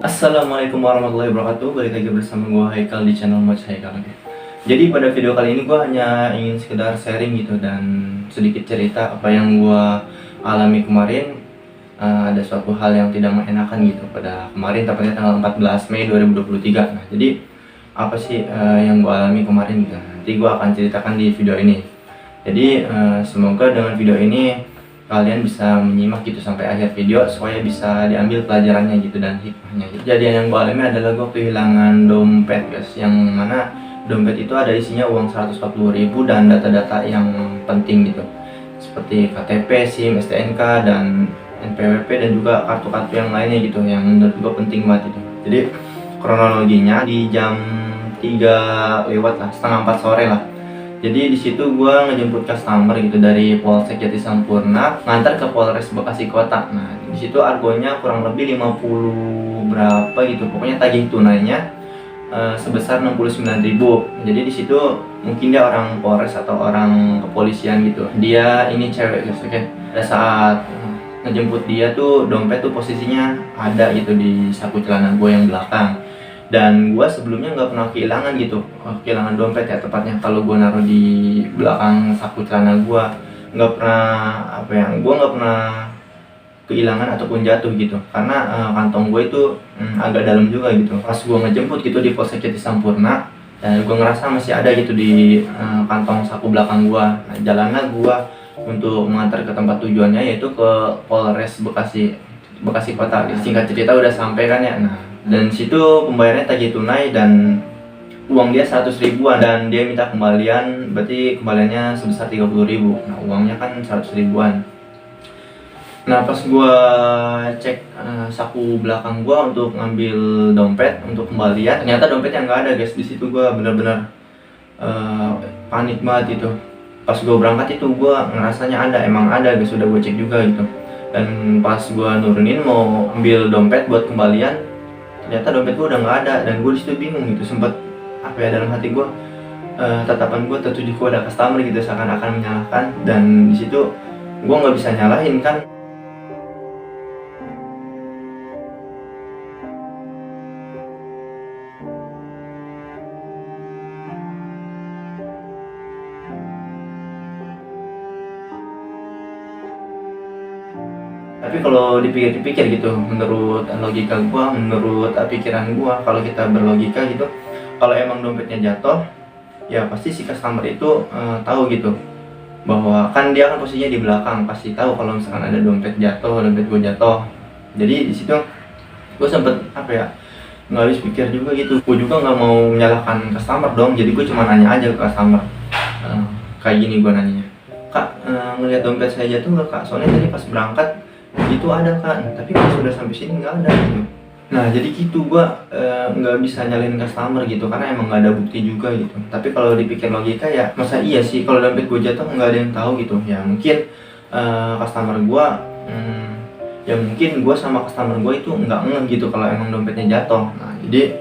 Assalamualaikum warahmatullahi wabarakatuh. Balik lagi bersama gue Haikal di channel Moch Haikal. Jadi pada video kali ini gue hanya ingin sekedar sharing gitu dan sedikit cerita apa yang gue alami kemarin. Ada suatu hal yang tidak mengenakan gitu pada kemarin, tepatnya tanggal 14 Mei 2023. Nah, jadi apa sih yang gue alami kemarin gitu. Nanti gue akan ceritakan di video ini. Jadi semoga dengan video ini kalian bisa menyimak gitu sampai akhir video supaya bisa diambil pelajarannya gitu dan hikmahnya gitu. Kejadian yang gue alami adalah gue kehilangan dompet guys, yang mana dompet itu ada isinya uang 140.000 dan data-data yang penting gitu seperti KTP, SIM, STNK, dan NPWP, dan juga kartu-kartu yang lainnya gitu yang menurut gue penting banget itu. Jadi kronologinya di jam 3 lewat lah, setengah 4 sore lah. Jadi di situ gue ngejemput customer gitu dari Polsek Jatisampurna ngantar ke Polres Bekasi Kota. Nah, di situ argonya kurang lebih 50 berapa gitu. Pokoknya tagih tunainya sebesar 69.000. Jadi di situ mungkin dia orang Polres atau orang kepolisian gitu. Dia ini cewek guys, oke. Pada saat ngejemput dia tuh dompet tuh posisinya ada gitu di saku celana gue yang belakang. Dan gue sebelumnya nggak pernah kehilangan gitu, kehilangan dompet ya tepatnya. Kalau gue naruh di belakang saku celana gue nggak pernah gue nggak pernah kehilangan ataupun jatuh gitu, karena kantong gue itu agak dalam juga gitu. Pas gue ngejemput gitu di Polsek Jatisampurna, dan gue ngerasa masih ada gitu di kantong saku belakang gue. Nah, jalanlah gue untuk mengantar ke tempat tujuannya, yaitu ke Polres Bekasi Kota. Singkat cerita udah sampai kan ya. Nah, dan situ pembayarannya tagih tunai dan uang dia 100 ribuan, dan dia minta kembalian, berarti kembaliannya sebesar 30.000. Nah, uangnya kan 100 ribuan. Nah, pas gua cek saku belakang gua untuk ngambil dompet untuk kembalian, ternyata dompetnya nggak ada guys. Di situ gua benar-benar panik banget itu. Pas gua berangkat itu gua ngerasanya emang ada guys, udah gua cek juga gitu. Dan pas gua nurunin mau ambil dompet buat kembalian, ternyata dompet gue udah nggak ada. Dan gue disitu bingung gitu, sempet dalam hati gue tatapan gue tertuju kepada customer gitu, seakan-akan menyalahkan. Dan disitu gue nggak bisa nyalahin kan. Tapi kalau dipikir-pikir gitu, menurut logika gua, menurut pikiran gua, kalau kita berlogika gitu, kalau emang dompetnya jatuh, ya pasti si customer itu tahu gitu, bahwa kan dia kan posisinya di belakang, pasti tahu kalau misalkan ada dompet jatuh, dompet gua jatuh. Jadi di situ gua sempet nggak habis pikir juga gitu. Gua juga nggak mau menyalahkan customer dong, jadi gua cuma nanya aja ke customer. Kayak gini gua nanya, "Kak, ngelihat dompet saya jatuh nggak kak? Soalnya tadi pas berangkat itu ada kan, tapi pas sudah sampai sini nggak ada gitu." Nah, jadi gitu gua nggak bisa nyalain customer gitu, karena emang nggak ada bukti juga gitu. Tapi kalau dipikir logika ya, masa iya sih kalau dompet gua jatuh nggak ada yang tahu gitu. Ya mungkin customer gua ya mungkin gua sama customer gua itu nggak ngeh gitu kalau emang dompetnya jatuh. Nah, jadi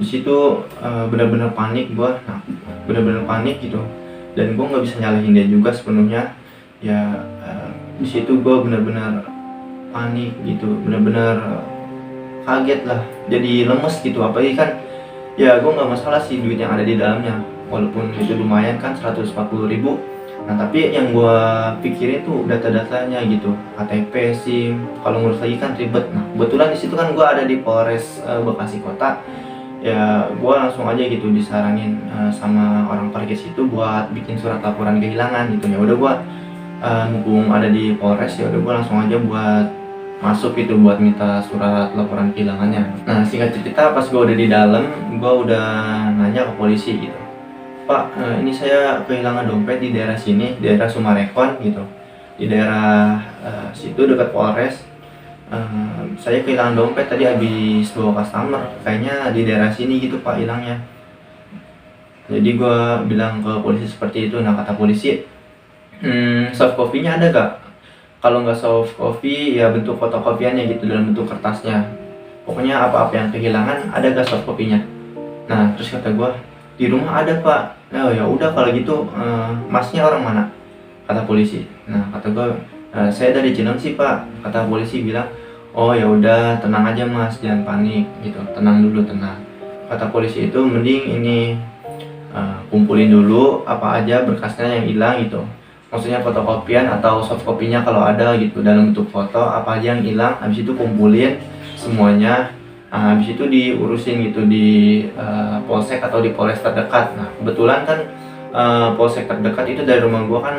di situ benar-benar panik gua. Nah, benar-benar panik gitu, dan gua nggak bisa nyalahin dia juga sepenuhnya ya. Di situ gua benar-benar panik gitu, bener-bener kaget lah, jadi lemes gitu. Apalagi kan ya gue nggak masalah sih duit yang ada di dalamnya, walaupun itu lumayan kan 140.000. Nah, tapi yang gue pikirin tuh data-datanya gitu, KTP, SIM. Kalau ngurus lagi kan ribet. Nah, kebetulan di situ kan gue ada di Polres Bekasi Kota. Ya gue langsung aja gitu disaranin sama orang parkir situ buat bikin surat laporan kehilangan gitu. Ya udah gue mumpung ada di Polres, ya udah gue langsung aja buat masuk gitu buat minta surat laporan kehilangannya. Nah, singkat cerita pas gue udah di dalam, gue udah nanya ke polisi gitu, "Pak, ini saya kehilangan dompet di daerah sini, daerah Sumarekon gitu, di daerah situ dekat Polres. Saya kehilangan dompet tadi habis bawa customer, kayaknya di daerah sini gitu Pak hilangnya." Jadi gue bilang ke polisi seperti itu. Nah, kata polisi, "Soft copy-nya ada gak?" Kalau nggak soft copy ya bentuk fotokopiannya gitu dalam bentuk kertasnya. Pokoknya apa-apa yang kehilangan ada gak soft copy-nya. Nah, terus kata gue, "Di rumah ada Pak." "Oh ya udah kalau gitu masnya orang mana?" Kata polisi. Nah, kata gue, "Saya dari Cilengsi Pak." Kata polisi bilang, "Oh ya udah, tenang aja mas, jangan panik gitu, tenang dulu, tenang." Kata polisi itu, mending ini kumpulin dulu apa aja berkasnya yang hilang gitu, maksudnya fotokopian atau soft copy-nya kalau ada gitu dalam bentuk foto, apa aja yang hilang, habis itu kumpulin semuanya. Nah, habis itu diurusin gitu di polsek atau di polres terdekat. Nah kebetulan kan polsek terdekat itu dari rumah gua kan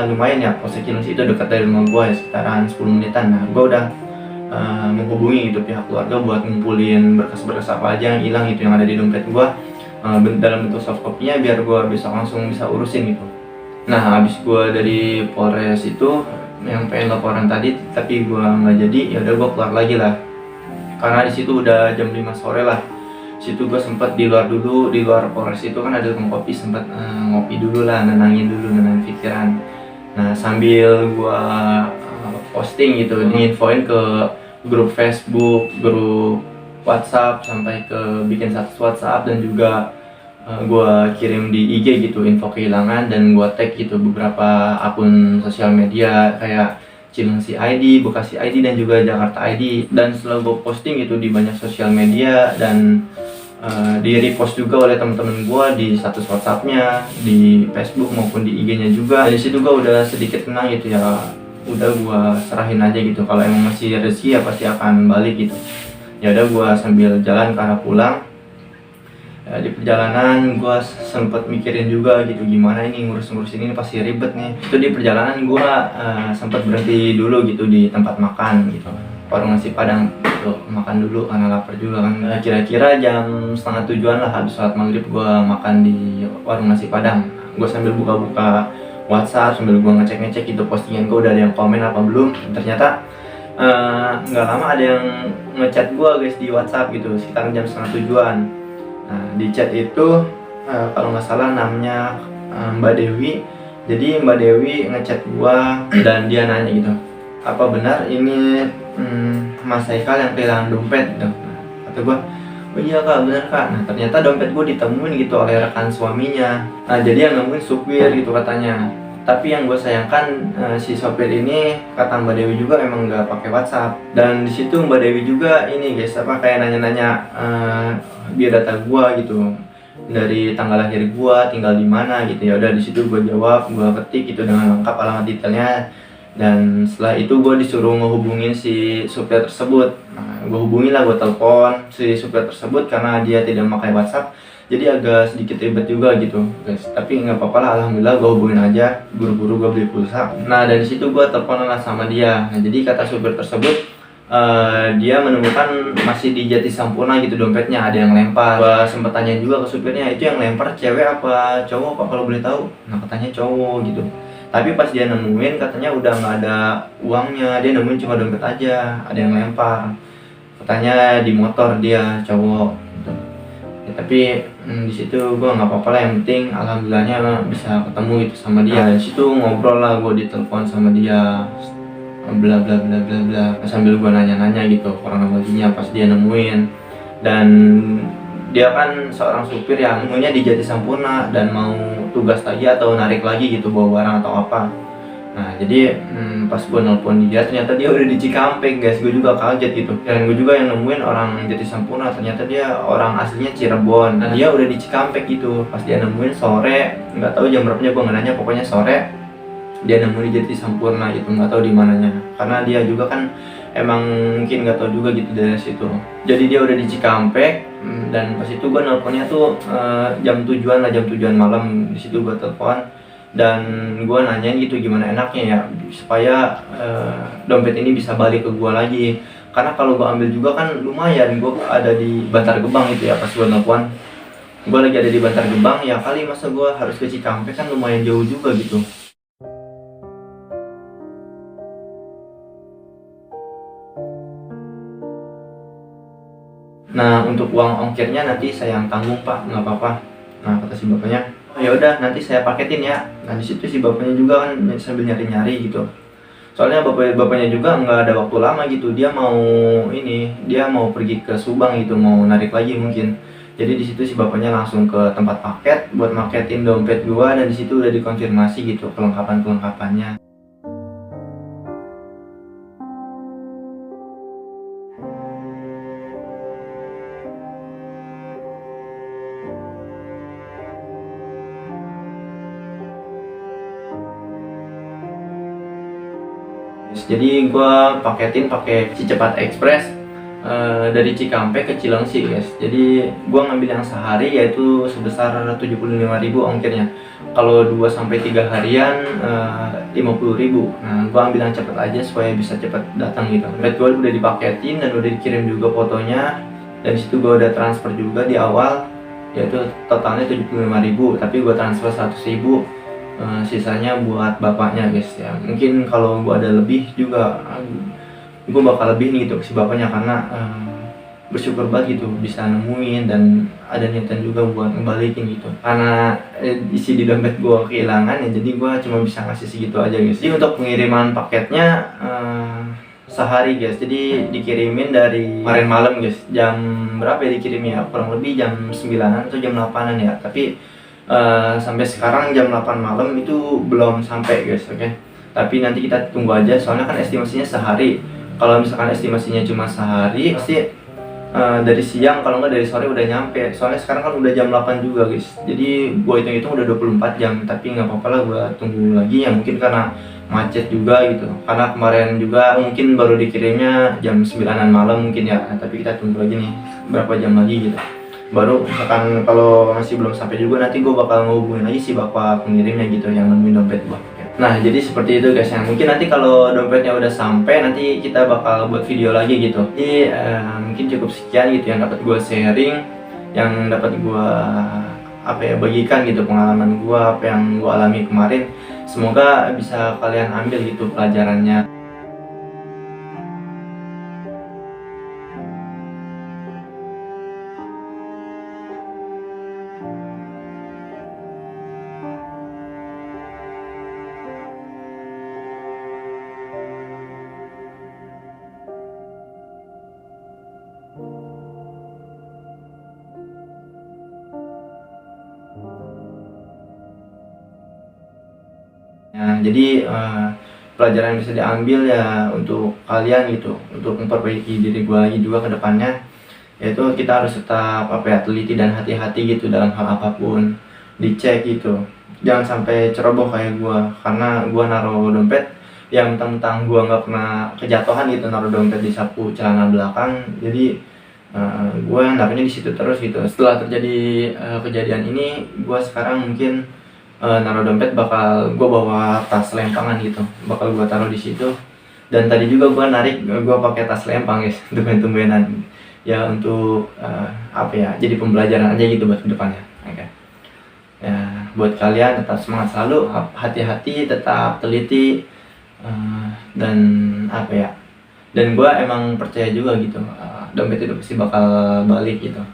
lumayan ya, polsek Cilengsi itu dekat dari rumah gua ya, sekitaran 10 menitan. Nah gua udah menghubungi gitu pihak keluarga buat ngumpulin berkas-berkas apa aja yang hilang gitu, yang ada di dompet gua dalam bentuk soft copy-nya, biar gua besok langsung bisa urusin gitu. Nah habis gua dari Polres itu yang pengen laporan tadi tapi gua nggak jadi, ya udah gua keluar lagi lah, karena di situ udah jam 5 sore lah. Situ gua sempet di luar dulu, di luar Polres itu kan ada tukang kopi, sempet ngopi dulu lah, nenangin pikiran. Nah sambil gua posting gitu, nginfoin ke grup Facebook, grup WhatsApp, sampai ke bikin status WhatsApp, dan juga gua kirim di IG gitu info kehilangan, dan gua tag gitu beberapa akun sosial media kayak Cilengsi ID, Bekasi ID, dan juga Jakarta ID. Dan setelah gua posting gitu di banyak sosial media dan di repost juga oleh teman-teman gua di status WhatsApp-nya, di Facebook maupun di IG-nya juga. Dari situ gua udah sedikit tenang gitu ya. Udah gua serahin aja gitu, kalau emang masih rezeki ya pasti akan balik gitu. Ya udah gua sambil jalan ke arah pulang. Ya, di perjalanan gue sempet mikirin juga gitu, gimana ini ngurus-ngurus ini pasti ribet nih. Itu di perjalanan gue sempet berhenti dulu gitu di tempat makan gitu, warung nasi Padang gitu, makan dulu karena lapar juga kan. Kira-kira jam 6:30 lah habis sholat maghrib gue makan di warung nasi Padang. Gue sambil buka-buka WhatsApp, sambil gue ngecek-ngecek gitu postingan gue udah ada yang komen apa belum. Ternyata nggak lama ada yang ngechat gue guys di WhatsApp gitu, sekitar jam 6:30. Nah, di chat itu kalau nggak salah namanya Mbak Dewi. Jadi Mbak Dewi ngechat gua dan dia nanya gitu, apa benar ini Mas Haikal yang kehilangan dompet gitu. Nah, kata gua, oh iya kak, benar kak. Nah ternyata dompet gua ditemuin gitu oleh rekan suaminya. Nah jadi yang nemuin supir gitu katanya. Tapi yang gue sayangkan si sopir ini, kata Mbak Dewi juga, emang nggak pakai WhatsApp. Dan di situ Mbak Dewi juga ini guys, apa kayak nanya-nanya biodata gue gitu, dari tanggal lahir gue, tinggal di mana gitu. Ya udah di situ gue jawab, gue ketik gitu dengan lengkap alamat detailnya. Dan setelah itu gue disuruh ngehubungin si supir tersebut. Nah, gue hubungin lah, gue telepon si supir tersebut karena dia tidak memakai WhatsApp. Jadi agak sedikit ribet juga gitu guys, tapi nggak apa-apa lah, alhamdulillah gue hubungin aja, buru-buru gue beli pulsa. Nah dari situ gue telepon lah sama dia. Nah jadi kata supir tersebut dia menemukan masih di Jati Sampurna gitu dompetnya, ada yang lempar. Gue sempet tanya juga ke supirnya, itu yang lempar cewek apa cowok pak kalau boleh tahu? Nah katanya cowok gitu. Tapi pas dia nemuin katanya udah nggak ada uangnya, dia nemuin cuma dompet aja, ada yang lempar. Katanya di motor dia, cowok gitu. Ya, tapi di situ gue nggak apa-apa lah, yang penting alhamdulillahnya bisa ketemu gitu sama dia. Di situ ngobrol lah, gue ditelepon sama dia, bla bla bla bla bla, sambil gue nanya-nanya gitu kronologinya pas dia nemuin. Dan dia kan seorang supir yang nemunya di Jati Sampurna dan mau tugas lagi atau narik lagi gitu bawa barang atau apa. Nah jadi pas gue nelpon dia, ternyata dia udah di Cikampek guys. Gue juga kaget gitu, dan gue juga yang nemuin orang Jati Sampurna, ternyata dia orang aslinya Cirebon. Nah dia udah di Cikampek gitu, pas dia nemuin sore, nggak tahu jam berapanya gue nggak nanya, pokoknya sore dia nemuin di Jati Sampurna gitu, nggak tahu di mananya, karena dia juga kan emang mungkin nggak tahu juga gitu dari situ. Jadi dia udah di Cikampek, dan pas itu gue nelponnya tuh jam 7-an lah, jam 7-an malam. Di situ gue telepon dan gue nanyain gitu gimana enaknya ya supaya dompet ini bisa balik ke gue lagi, karena kalau gue ambil juga kan lumayan, gue ada di Bantar Gebang gitu ya. Pas gue nelfon, gue lagi ada di Bantar Gebang, ya kali masa gue harus ke Cikampek, kan lumayan jauh juga gitu. Nah untuk uang ongkirnya nanti saya yang tanggung pak, nggak apa-apa. Nah kata si bapaknya, oh, ya udah nanti saya paketin ya. Nah di situ si bapaknya juga kan sambil nyari-nyari gitu, soalnya bapaknya juga nggak ada waktu lama gitu, dia mau pergi ke Subang gitu, mau narik lagi mungkin. Jadi di situ si bapaknya langsung ke tempat paket buat maketin dompet gua, dan di situ udah dikonfirmasi gitu kelengkapannya. Jadi gua paketin pakai Cepat Express dari Cikampek ke Cilengsi guys. Jadi gua ngambil yang sehari yaitu sebesar 75.000 ongkirnya. Kalau 2 sampai 3 harian 50.000. Nah, gua ambil yang cepet aja supaya bisa cepet datang gitu. Dompet gua udah dipaketin dan udah dikirim juga fotonya. Dan situ gua udah transfer juga di awal, yaitu totalnya 75.000, tapi gua transfer 100.000. Sisanya buat bapaknya guys ya. Mungkin kalau gua ada lebih juga gue bakal lebih nih gitu ke si bapaknya, karena bersyukur banget gitu bisa nemuin dan ada niatan juga buat ngebalikin gitu, karena isi di dompet gue kehilangan ya, jadi gue cuma bisa ngasih segitu aja guys. Jadi untuk pengiriman paketnya sehari guys, jadi dikirimin dari kemarin malam guys. Jam berapa ya dikirimnya, kurang lebih jam 9-an atau jam 8-an ya, tapi sampai sekarang jam 8 malam itu belum sampai guys. Oke, tapi nanti kita tunggu aja, soalnya kan estimasinya sehari. Kalau misalkan estimasinya cuma sehari, pasti dari siang kalau nggak dari sore udah nyampe. Soalnya sekarang kan udah jam 8 juga guys. Jadi gue hitung-hitung udah 24 jam, tapi nggak apa-apa lah, gue tunggu lagi ya. Mungkin karena macet juga gitu, karena kemarin juga mungkin baru dikirimnya jam 9-an malam mungkin ya. Tapi kita tunggu lagi nih berapa jam lagi gitu. Baru misalkan kalau masih belum sampai juga, nanti gue bakal ngehubungin lagi si bapak pengirimnya gitu yang nemuin dompet gue. Nah, jadi seperti itu guys ya. Mungkin nanti kalau dompetnya udah sampai, nanti kita bakal buat video lagi gitu. Jadi mungkin cukup sekian gitu yang dapat gue sharing, yang dapat gue bagikan gitu, pengalaman gue apa yang gue alami kemarin. Semoga bisa kalian ambil gitu pelajarannya. Nah, jadi pelajaran yang bisa diambil ya untuk kalian gitu, untuk memperbaiki diri gue lagi juga ke depannya, yaitu kita harus tetap teliti dan hati-hati gitu dalam hal apapun, dicek gitu. Jangan sampai ceroboh kayak gue, karena gue naruh dompet yang mentang-mentang gue nggak pernah kejatuhan gitu, naruh dompet di saku celana belakang. Jadi gue naruhnya di situ terus gitu. Setelah terjadi kejadian ini, gue sekarang mungkin naruh dompet bakal gue bawa tas lempangan gitu, bakal gue taruh di situ. Dan tadi juga gue narik, gue pakai tas lempang guys, tumben-tumbenan ya, untuk jadi pembelajaran aja gitu buat kedepannya. Oke. Ya, buat kalian tetap semangat selalu, hati-hati, tetap teliti, dan dan gue emang percaya juga gitu, dompet itu pasti bakal balik gitu.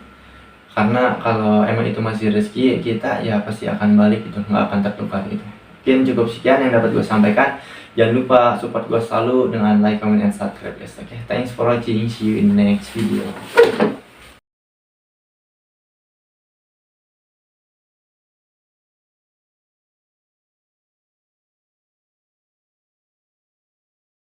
Karena kalau emang itu masih rezeki kita, ya pasti akan balik gitu, nggak akan tertukar gitu. Mungkin cukup sekian yang dapat gue sampaikan. Jangan lupa support gue selalu dengan like, comment, and subscribe guys. Oke, thanks for watching. See you in the next video.